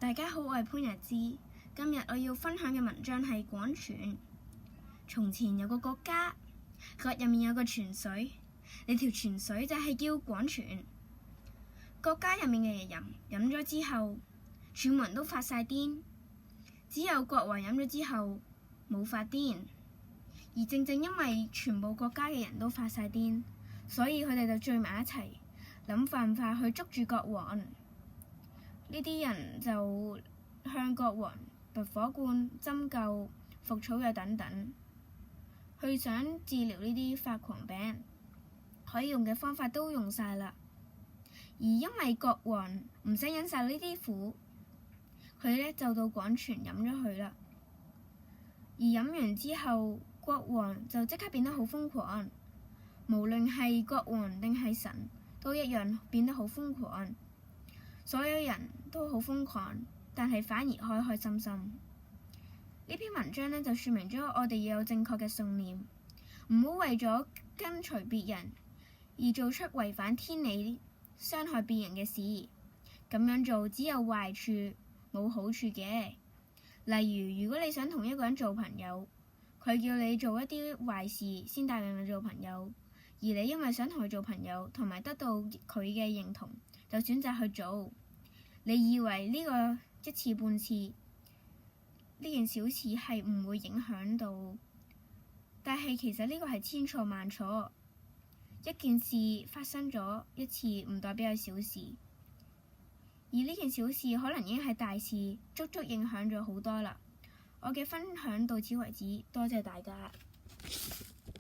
大家好，我係潘日之。今日我要分享嘅文章係廣泉。從前有個國家，國入面有個泉水，呢條泉水就係叫廣泉。國家入面嘅人飲咗之後，全部人都發晒癲，只有國王飲咗之後冇發癲。而正正因為全部國家嘅人都發晒癲，所以佢哋就聚埋一齊諗辦法去捉住國王。呢啲人就向國王拔火罐、針灸、服草藥等等，去想治療呢啲發狂病，可以用嘅方法都用晒啦。而因為國王唔使忍晒呢啲苦，佢呢就到廣泉飲咗佢啦。而飲完之後，國王就即刻變得好瘋狂，無論係國王定係神都一樣變得好瘋狂。所有人都好瘋狂，但係反而開開心心。呢篇文章呢，就說明咗我哋要有正確嘅信念，唔好為咗跟隨別人而做出違反天理、傷害別人嘅事。咁樣做只有壞處，冇好處嘅。例如，如果你想同一個人做朋友，佢叫你做一啲壞事先帶領你做朋友，而你因為想同佢做朋友同埋得到佢嘅認同，就選擇去做。你以為呢個一次半次呢件小事係唔會影響到，但係其實呢個係千錯萬錯。一件事發生咗一次唔代表係小事，而呢件小事可能已經係大事，足足影響咗好多啦。我嘅分享到此為止，多謝大家。